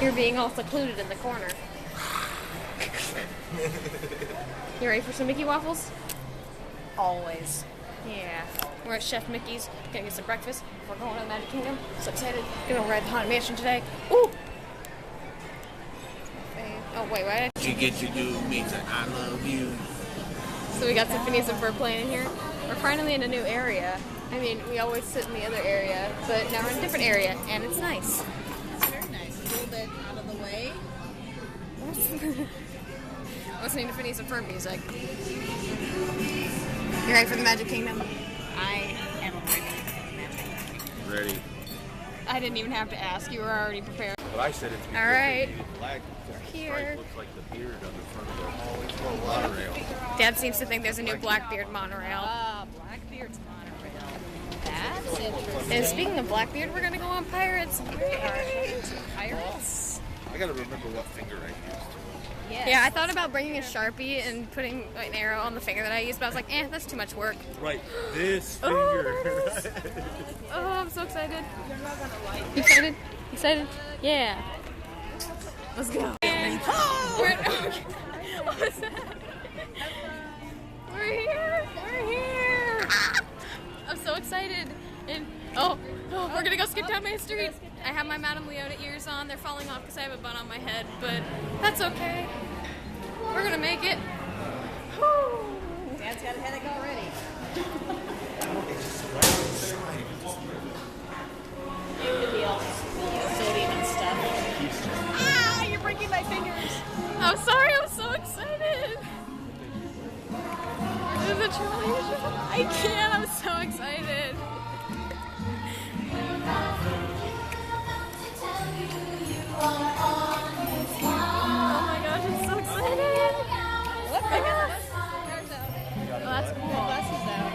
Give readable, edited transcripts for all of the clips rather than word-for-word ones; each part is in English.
You're being all secluded in the corner. You ready for some Mickey waffles? Always. Yeah. We're at Chef Mickey's. Gonna get some breakfast. We're going to the Magic Kingdom. So excited. Gonna ride the Haunted Mansion today. Ooh! Oh, wait, what? You get to do means I love you. So we got some Phineas and Ferb playing in here. We're finally in a new area. I mean, we always sit in the other area, but now we're in a different area, and it's nice. It's very nice. A little bit out of the way. Listening to Phineas and Ferb music. You ready for the Magic Kingdom? I am ready. Ready. I didn't even have to ask. You were already prepared. But I said it's All right. Black Here. stripe looks like the beard on the front of the monorail. Dad seems to think there's a new Blackbeard monorail. Blackbeard's monorail. That's interesting. And speaking of Blackbeard, we're gonna go on Pirates. Pirates? I gotta remember what finger I used. Yes. Yeah, I thought about bringing a Sharpie and putting an arrow on the finger that I used, but I was like, that's too much work. Right, this Oh, finger. there it is. Oh, I'm so excited. Excited? Excited? Yeah. Let's go. What was that? We're here. We're here. I'm so excited. And we're gonna go skip down Main Street. I have my Madame Leota ears on. They're falling off because I have a bun on my head, but that's okay. We're gonna make it. Woo. Dad's got a headache already. Sodium and stuff. Ah, you're breaking my fingers. I'm sorry, I'm so excited. This is a trolley show. I can't, I'm so excited. Oh my gosh, I'm so excited. Look, I got the Oh, that's cool. buses out.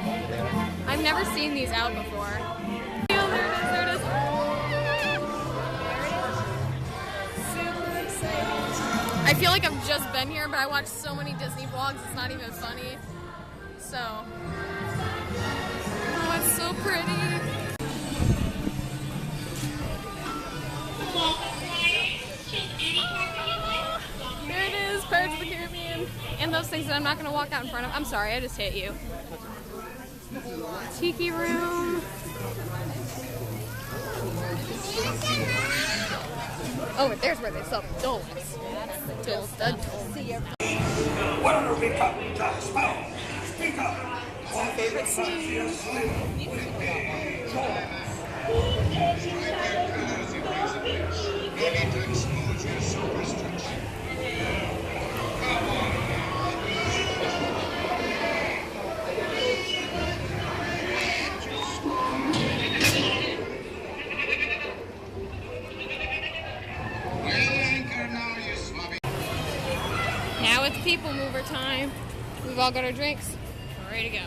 I've never seen these out before. Oh, there it is, there it is. Super excited. I feel like I've just been here, but I watched so many Disney vlogs, it's not even funny. So, oh, it's so pretty. Here it is, Pirates of the Caribbean. And those things that I'm not going to walk out in front of. I'm sorry, I just hit you. Tiki room. Oh, there's where they sell the donuts. Just the donuts. Whatever becomes of spell, speak up. Favorite scene. Now it's people mover time. We've all got our drinks. We're ready to go.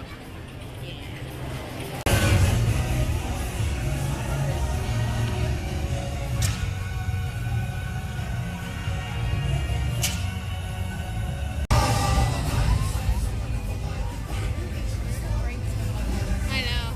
I know.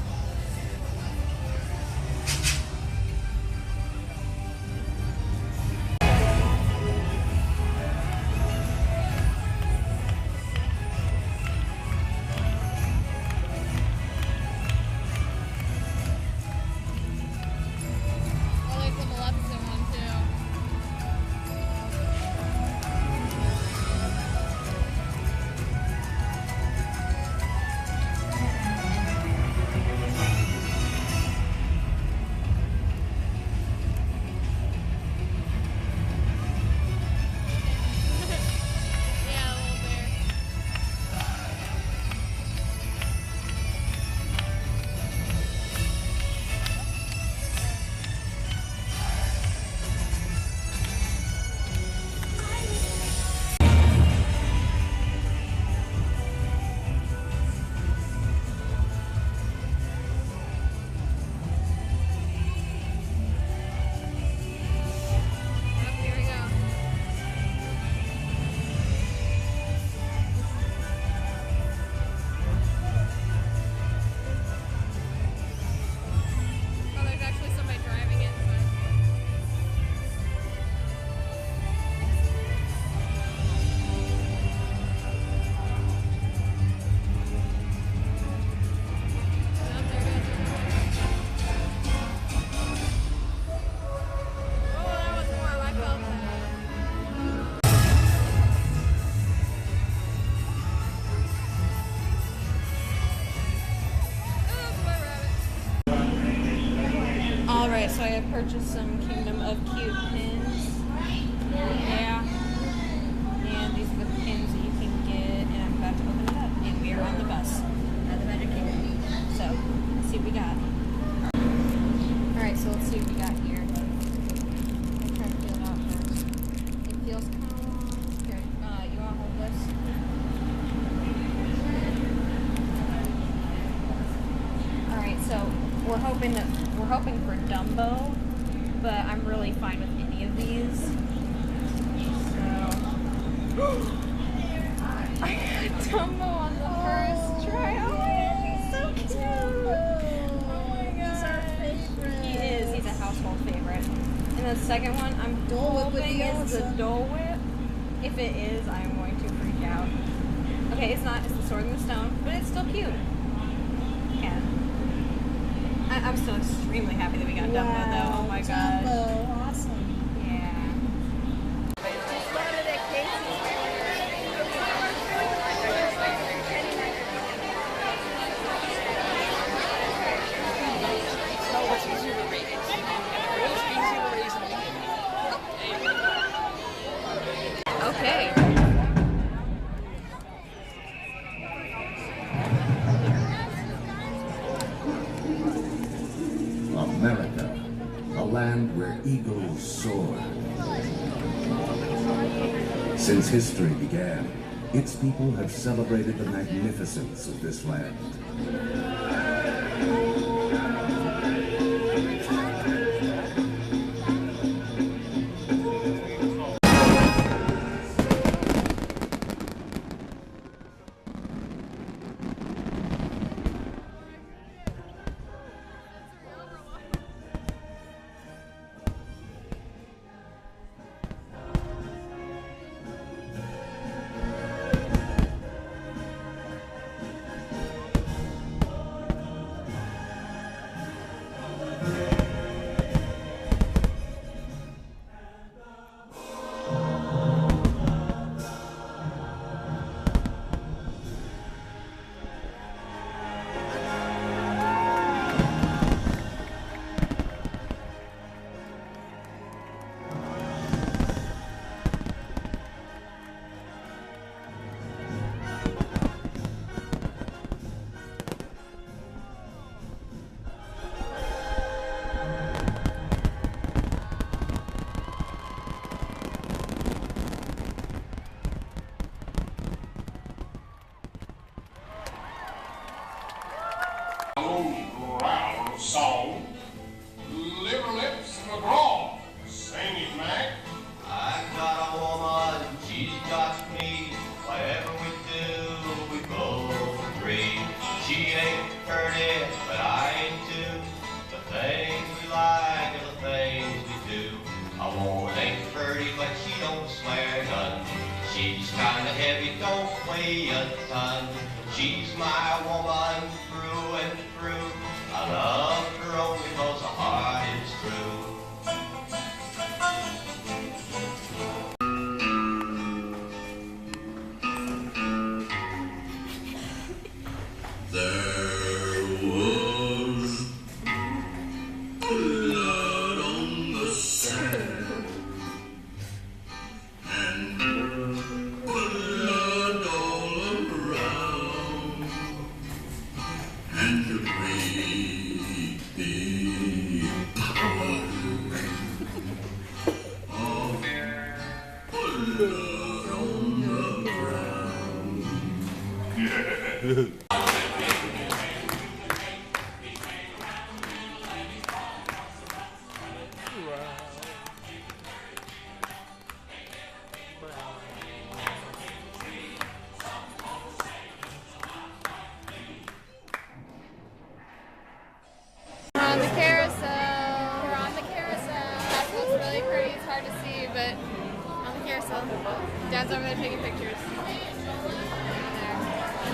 so I have purchased some Kingdom of Cute pins. Yeah. And these are the pins that you can get, and I'm about to open it up. And we are on the bus at the Magic Kingdom. So, let's see what we got. Alright, so let's see what we got here. I'll try to feel it out first. It feels kind of long. Here, you want to hold this? Alright, so we're hoping for Dumbo, but I'm really fine with any of these. So I got Dumbo on the first try. Oh my god, he's so cute. Oh my god. He's our favorite. He is. He's a household favorite. And the second one I'm Dole Whip hoping is the Dole Whip. If it is, I am going to freak out. Okay, it's not. It's the Sword in the Stone, but it's still cute. Yeah. I'm still extremely happy that we got Dumbo, though. Oh my god. Dumbo, awesome. Yeah. Okay. America, a land where eagles soar. Since history began, its people have celebrated the magnificence of this land. Growl song. Liver lips McGraw. Sing it, Mac. I got a woman, she's got me. Whatever we do, we both agree. She ain't pretty, but I ain't too. The things we like are the things we do. A woman ain't pretty, but she don't swear none. She's kinda heavy, don't weigh a ton. She's my woman through and through. I love her only because her heart is true. There was blood on the sand and blood all around, and the great big power of blood on the ground. We're on the carousel. We're on the carousel. That's what's really pretty. It's hard to see, but on the carousel. Dad's over there taking pictures.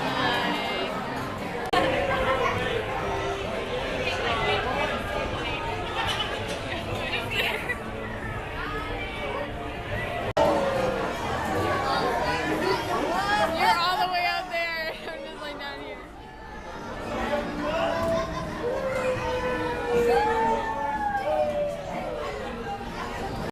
There.